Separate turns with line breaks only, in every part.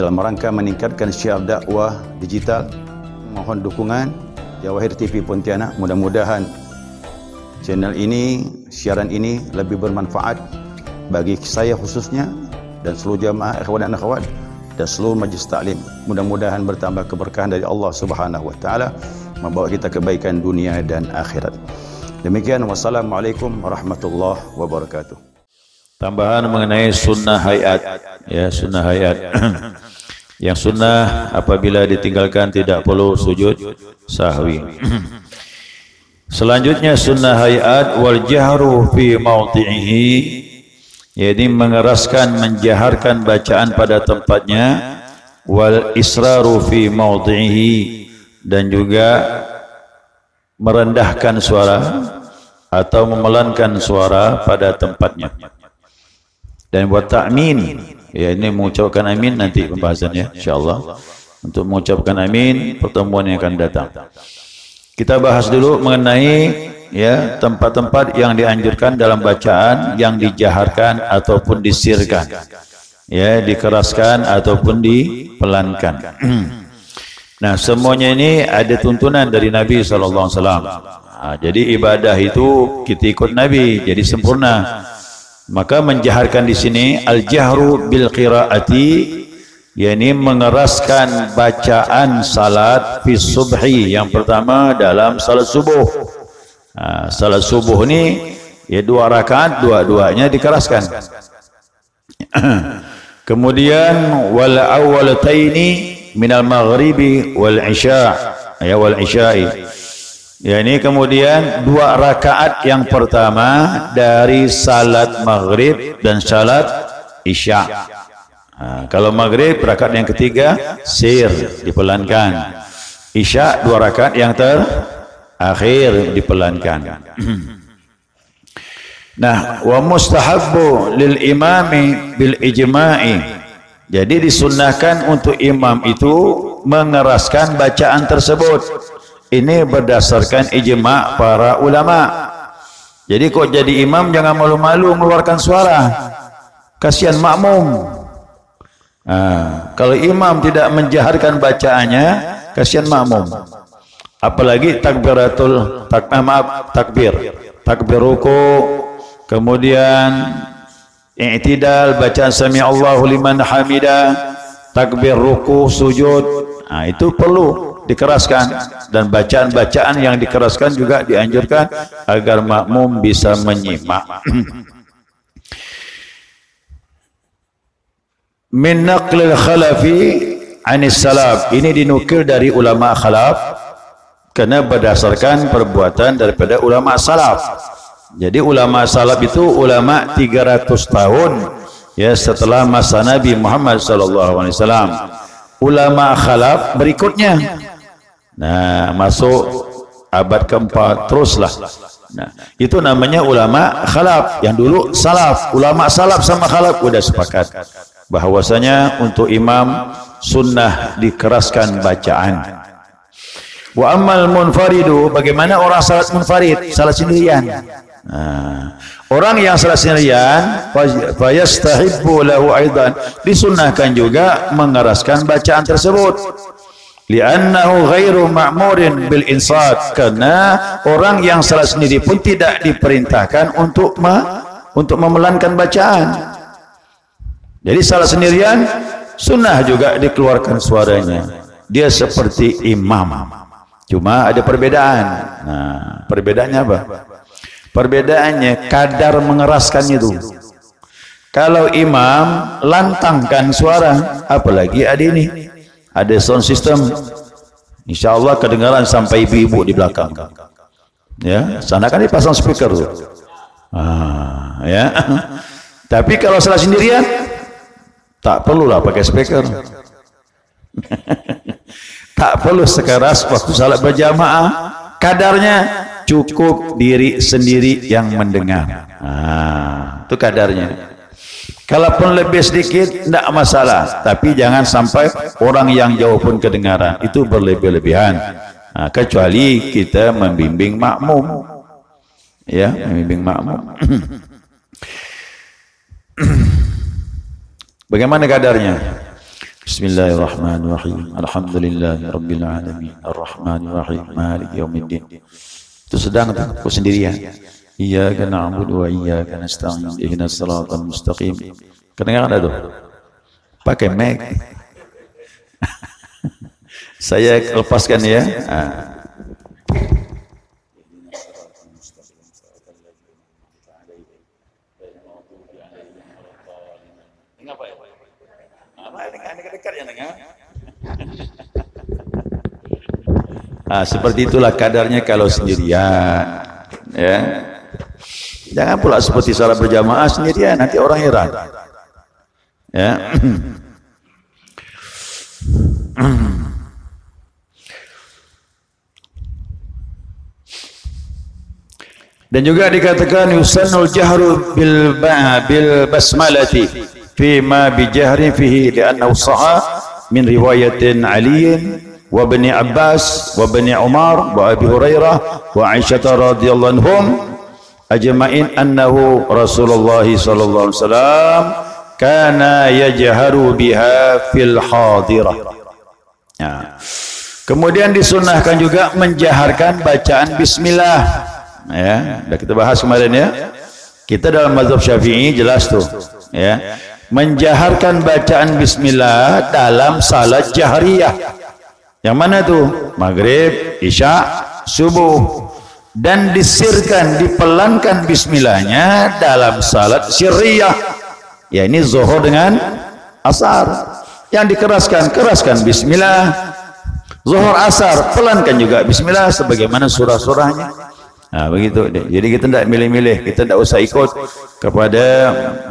dalam rangka meningkatkan syiar dakwah digital. Mohon dukungan Jawahir TV Pontianak. Mudah-mudahan channel ini, siaran ini lebih bermanfaat bagi saya khususnya dan seluruh jamaah ikhwan dan akhwat dan seluruh majlis taklim. Mudah-mudahan bertambah keberkahan dari Allah Subhanahu wa taala, membawa kita kebaikan dunia dan akhirat. Demikian, wassalamualaikum warahmatullahi wabarakatuh.
Tambahan mengenai sunnah hayat, ya, sunnah hayat. Yang sunnah apabila ditinggalkan tidak perlu sujud sahwi. Selanjutnya sunnah hayat wal jahru fi mawdi'ihi, yaitu mengeraskan, menjaharkan bacaan pada tempatnya, wal israru fi mawdi'ihi, dan juga merendahkan suara atau memelankan suara pada tempatnya. Dan buat ta'min, ya, ini mengucapkan amin nanti pembahasannya insyaallah. Untuk mengucapkan amin pertemuan yang akan datang. Kita bahas dulu mengenai, ya, tempat-tempat yang dianjurkan dalam bacaan yang dijaharkan ataupun disirkan, ya, dikeraskan ataupun dipelankan. Nah, semuanya ini ada tuntunan dari Nabi SAW. Jadi ibadah itu kita ikut Nabi, jadi sempurna. Maka menjaharkan di sini al-jahru bil qiraati, yakni mengeraskan bacaan salat fi subhi, yang pertama dalam salat subuh. Salat subuh ni, ya, 2 rakaat, dua-duanya dikeraskan. Kemudian wal awwalataini minal maghribi wal isya, ya, wal isya'i. Ya, ini kemudian 2 rakaat yang pertama dari salat maghrib dan salat isya. Kalau maghrib rakaat yang ketiga sir, dipelankan. Isya 2 rakaat yang terakhir dipelankan. Nah, wa mustahabbu lil imami bil ijma'i. Jadi disunnahkan untuk imam itu mengeraskan bacaan tersebut. Ini berdasarkan ijma' para ulama. Jadi kok jadi imam jangan malu-malu mengeluarkan suara, kasihan makmum. Kalau imam tidak menjaharkan bacaannya, kasihan makmum. Apalagi takbir ruku, kemudian i'tidal, bacaan sami Allahu liman hamidah, takbir ruku, sujud. Itu perlu dikeraskan, dan bacaan-bacaan yang dikeraskan juga dianjurkan agar makmum bisa menyimak. Min naqlil khalafi anis salaf, ini dinukil dari ulama khalaf karena berdasarkan perbuatan daripada ulama salaf. Jadi ulama salaf itu ulama 300 tahun, ya, setelah masa Nabi Muhammad SAW. Ulama khalaf berikutnya, nah, masuk abad keempat teruslah. Nah, itu namanya ulama khalaf. Yang dulu salaf, ulama salaf sama khalaf udah sepakat bahwasanya untuk imam sunnah dikeraskan bacaan. Wa ammal munfaridu, bagaimana orang salat munfarid, salat sendirian. Orang yang salat sendirian, fayastahibbu lahu aidan, disunnahkan juga mengeraskan bacaan tersebut. Li'annahu ghairu ma'murin bil insat, karena orang yang salat sendiri pun tidak diperintahkan untuk memelankan bacaan. Jadi salat sendirian sunnah juga dikeluarkan suaranya, dia seperti imam. Cuma ada perbedaan. Nah, perbedaannya apa? Perbedaannya kadar mengeraskannya itu. Kalau imam lantangkan suara, apalagi ada ini, ada sound system, insya Allah kedengaran sampai ibu-ibu di belakang. Ya, sana kan dipasang speaker tuh. Ya. Tapi kalau salat sendirian, tak perlulah pakai speaker. Tak perlu sekeras waktu salat berjamaah. Kadarnya cukup diri sendiri yang mendengar. Itu kadarnya. Kalaupun lebih sedikit tidak masalah, tapi jangan sampai orang yang jauh pun kedengaran, itu berlebih-lebihan. Kecuali kita membimbing makmum, ya, membimbing makmum. Bagaimana kadarnya? Bismillahirrahmanirrahim. Alhamdulillahirabbil alamin. Arrahmanirrahim. Maliki yaumiddin. Itu sedang tuh, kok sendirian. Iyyaka na'budu wa iyyaka nasta'in. Ihdinas siratal mustaqim. Kedengaran ada tuh? Pakai mic. Saya lepaskan ya. Seperti itulah kadarnya kalau sendirian, ya. Jangan pula seperti salat berjamaah sendirian, nanti orang heran, ya. Dan juga dikatakan yusannul jahru bil basmalati fi ma bi jahrin fihi li'annahu sahha min riwayatin aliyin wa bani Abbas wa bani Umar wa Abi Hurairah wa Aisyah radhiyallahu anhum ajma'in annahu Rasulullah sallallahu alaihi wasallam kana yajharu biha fil hadirah. Ya. Kemudian disunahkan juga menjaharkan bacaan bismillah. Ya, sudah kita bahas kemarin ya. Kita dalam mazhab Syafi'i jelas tuh, ya. Menjaharkan bacaan bismillah dalam salat jahriyah. Yang mana tuh? Maghrib, isya, subuh. Dan disirkan, dipelankan bismillahnya dalam salat sirriyah. Ya, ini zuhur dengan asar. Yang keraskan bismillah. Zuhur asar, pelankan juga bismillah sebagaimana surah-surahnya. Nah, begitu. Jadi kita tidak milih-milih, kita tidak usah ikut kepada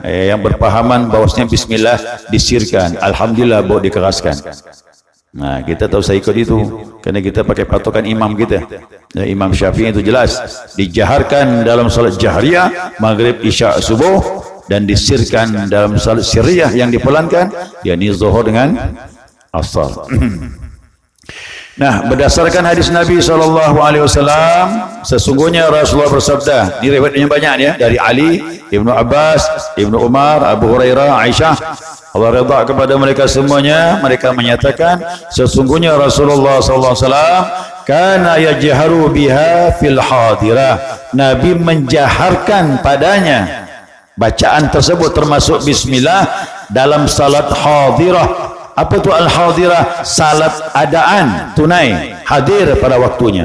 yang berpahaman bahwasanya bismillah disirkan. Alhamdulillah bahwa dikeraskan. Nah, kita tak usah ikut itu karena kita pakai patokan imam kita. Ya, Imam Syafi'i itu jelas dijaharkan dalam salat jahriyah, maghrib, isya, subuh, dan disirkan dalam salat sirriyah yang dipelankan, yakni zuhur dengan asar. Nah, berdasarkan hadis Nabi SAW, sesungguhnya Rasulullah bersabda, ini riwayatnya banyak ya, dari Ali, Ibnu Abbas, Ibnu Umar, Abu Hurairah, Aisyah, Allah redha kepada mereka semuanya. Mereka menyatakan sesungguhnya Rasulullah SAW kana yajharu biha fil hadirah. Nabi menjaharkan padanya bacaan tersebut termasuk bismillah dalam salat hadirah. Apa itu al-hadirah? Salat adaan, tunai, hadir pada waktunya.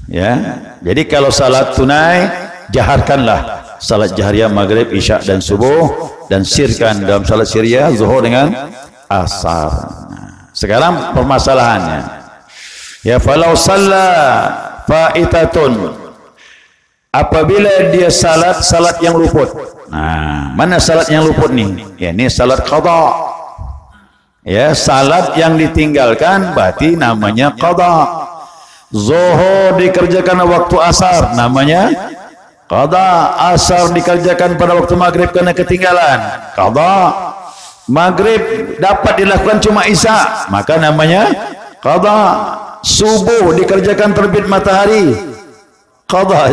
Ya. Jadi kalau salat tunai, jaharkanlah salat jahriyah maghrib, isya dan subuh, dan sirkan dalam salat sirriyah zuhur dengan asar. Sekarang permasalahannya, ya, falau shalla faitatun, apabila dia salat yang luput. Nah, mana salat yang luput nih? Ya, ini salat qada. Ya, salat yang ditinggalkan berarti namanya qada. Zuhur dikerjakan waktu asar namanya qada. Asar dikerjakan pada waktu maghrib karena ketinggalan qada. Maghrib dapat dilakukan cuma isya, maka namanya qada. Subuh dikerjakan terbit matahari, qada.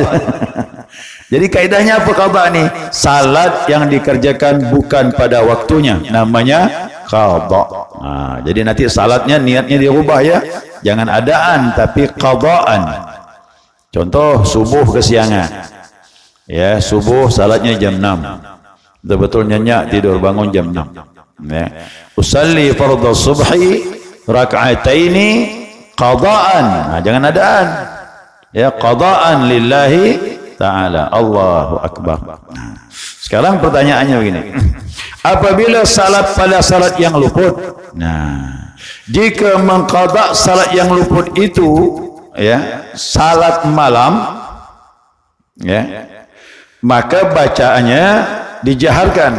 Jadi kaidahnya apa qada nih? Salat yang dikerjakan bukan pada waktunya namanya qada. Nah, jadi nanti salatnya niatnya dirubah ya. Jangan adaan tapi qadaan. Contoh subuh kesiangan. Ya, subuh salatnya jam 6. Betul-betul nyenyak tidur bangun jam 6. Ya. Usalli fardhu subhi rak'ataini qadaan. Nah, jangan adaan. Ya, qadaan lillahi ta'ala. Allahu akbar. Nah, sekarang pertanyaannya begini. Apabila salat pada salat yang luput. Nah, jika mengqada salat yang luput itu, ya, salat malam, ya, maka bacaannya dijaharkan.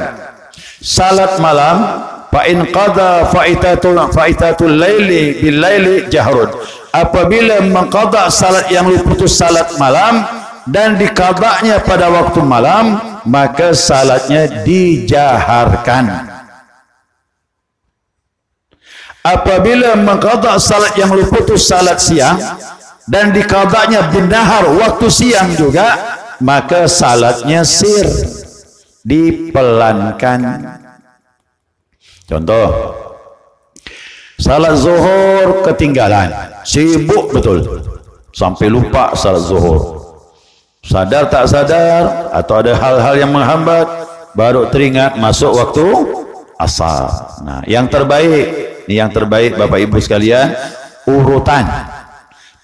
Salat malam, fa in qada faitatul laili bil laili jahrun. Apabila mengqada salat yang luput salat malam dan dikadanya pada waktu malam, maka salatnya dijaharkan. Apabila mengqada salat yang luput salat siang dan dikadanya bindahar waktu siang juga, maka salatnya sir, dipelankan. Contoh, salat zuhur ketinggalan, sibuk betul, sampai lupa salat zuhur. Sadar tak sadar, atau ada hal-hal yang menghambat, baru teringat masuk waktu asar. Nah, yang terbaik, ini yang terbaik Bapak Ibu sekalian, urutan.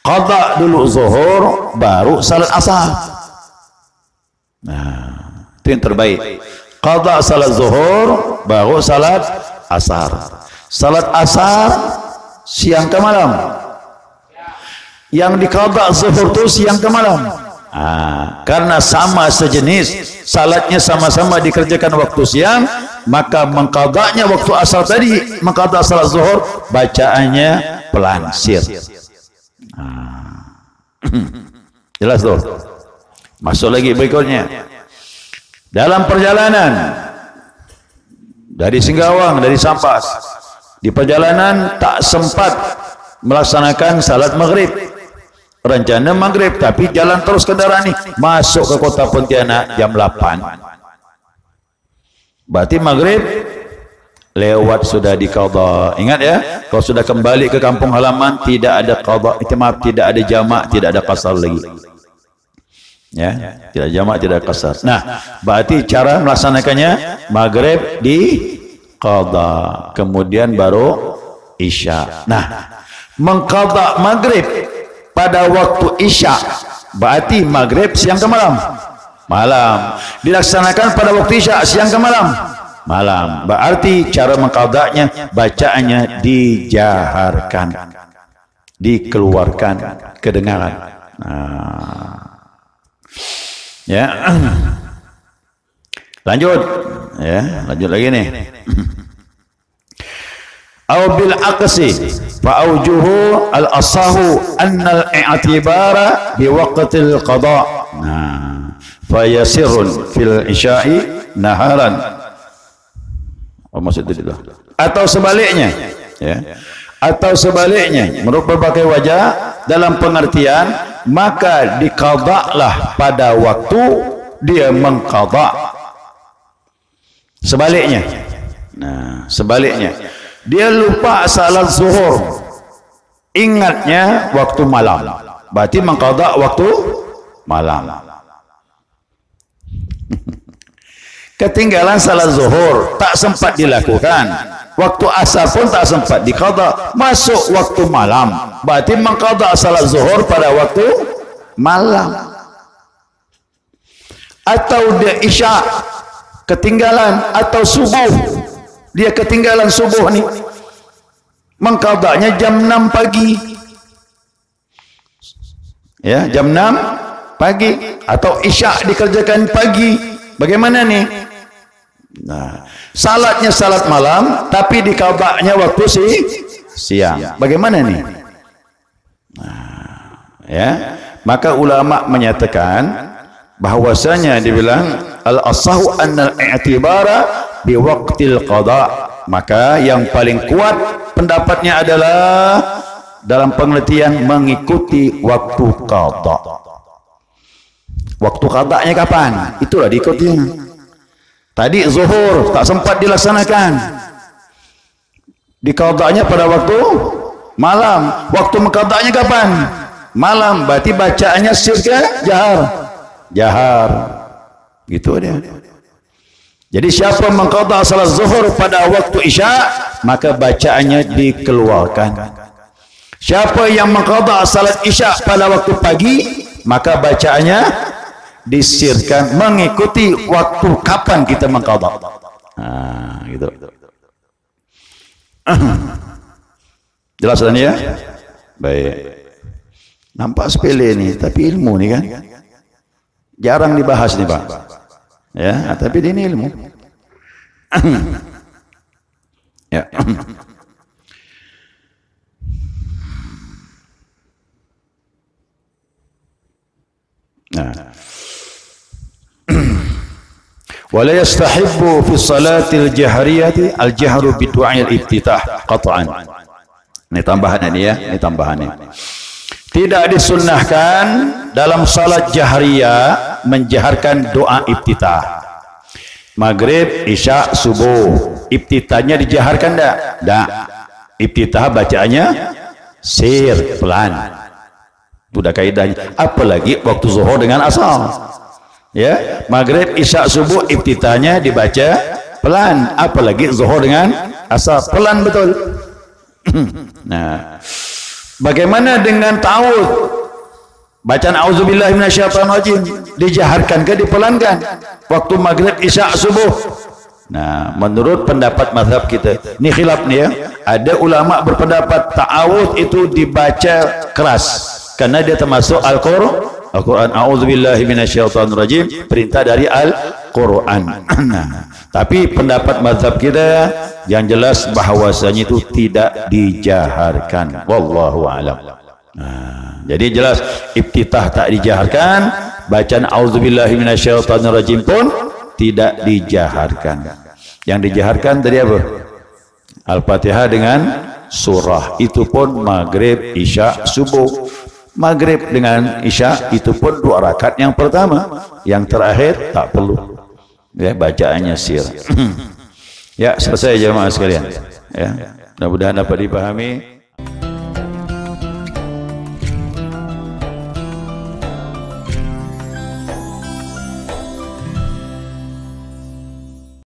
Qada dulu zuhur, baru salat asar. Nah, itu yang terbaik. Qada salat zuhur, baru salat asar. Salat asar siang ke malam. Yang diqada zuhur itu siang ke malam. Karena sama sejenis, salatnya sama-sama dikerjakan waktu siang, maka mengqadanya waktu asar tadi, mengqada salat zuhur, bacaannya pelansir. Jelas tuh. Masuk lagi berikutnya. Dalam perjalanan dari Singkawang, dari Sampas, di perjalanan tak sempat melaksanakan salat maghrib. Rencana maghrib, tapi jalan terus kendaraan nih, masuk ke kota Pontianak jam 8. Berarti maghrib lewat, sudah diqadha. Ingat ya, kalau sudah kembali ke kampung halaman tidak ada qadha, tidak ada jamak, tidak ada qasar lagi. Ya, tidak jamak, tidak qasar. Nah, berarti cara melaksanakannya maghrib di qadha, kemudian baru isya. Nah, mengqadha maghrib pada waktu isya berarti maghrib siang ke malam. Malam. Dilaksanakan pada waktu isya siang ke malam. Malam. Berarti cara mengqadanya, bacaannya dijaharkan, dikeluarkan kedengaran. Ya. Lanjut. Ya, lanjut lagi nih. Aw bil aqsi fa awjuhu al asahu anna al i'tibara bi waqtil qada. Fa yasirun fil isya'i naharan. Maksud itu. Atau sebaliknya, ya. Atau sebaliknya, menurut berbagai wajah, dalam pengertian maka diqada'lah pada waktu dia mengqada'. Sebaliknya. Nah, sebaliknya, dia lupa salat zuhur, ingatnya waktu malam, berarti mengqada waktu malam. Ketinggalan salat zuhur, tak sempat dilakukan, waktu asar pun tak sempat diqada, masuk waktu malam, berarti mengqada salat zuhur pada waktu malam. Atau dia isya ketinggalan, atau subuh, dia ketinggalan subuh nih, mengqadanya jam 6 pagi. Ya, jam 6 pagi, atau isya dikerjakan pagi. Bagaimana nih? Nah, salatnya salat malam, tapi diqadanya waktu siang. Bagaimana nih? Nah, ya, maka ulama menyatakan bahwasanya dibilang al-asahu annal i'tibara bi waqtil qada, maka yang paling kuat pendapatnya adalah dalam pengertian mengikuti waktu qada. Waktu qadanya kapan? Itulah diikutinya. Tadi zuhur tak sempat dilaksanakan, diqadanya pada waktu malam. Waktu mengqadanya kapan? Malam. Berarti bacaannya sirka jahar. Gitu dia. Jadi siapa mengqada salat zuhur pada waktu isya, maka bacaannya dikeluarkan. Siapa yang mengqada salat isya pada waktu pagi, maka bacaannya disirkan, mengikuti waktu kapan kita mengqada. Gitu. Jelas kan ya? Baik. Nampak sepele nih, tapi ilmu nih kan. Jarang dibahas nih, Pak. Ya, tapi ini ilmu. Ya. Nah. Wala yastahibbu fi salatil jahriyati al-jahru bi du'a'il iftitah qat'an. Ini tambahan ini ya, ini tambahannya. Tidak disunnahkan dalam salat jahriyah menjaharkan doa iftitah. Maghrib, isya, subuh. Iftitahnya dijaharkan enggak? Enggak. Iftitah bacaannya sir, pelan. Itu udah kaidahnya. Apalagi waktu zuhur dengan asar. Ya, maghrib, isya, subuh iftitahnya dibaca pelan. Apalagi zuhur dengan asar, pelan betul. Nah, bagaimana dengan ta'awudz? Bacaan auzubillahi minasyaitonirrajim dijaharkan ke dipelankan waktu maghrib, isya, subuh? Nah, menurut pendapat mazhab kita, ini khilaf nih ya. Ada ulama berpendapat ta'awudz itu dibaca keras karena dia termasuk Al-Quran. A'udzubillahi minasyaitonirrajim, perintah dari Al-Quran. Nah, tapi pendapat mazhab kita yang jelas bahwasanya itu tidak dijaharkan. Wallahu a'lam. Nah, jadi jelas iftitah tak dijaharkan, bacaan a'udzubillahi minasyaitonirrajim pun tidak dijaharkan. Yang dijaharkan tadi apa? Al-Fatihah dengan surah, itu pun maghrib, isya, subuh. Maghrib dengan isya itu pun 2 rakaat yang pertama, yang terakhir tak perlu. Ya, bacaannya sir. Ya, selesai jemaah sekalian. Ya, mudah-mudahan dapat dipahami.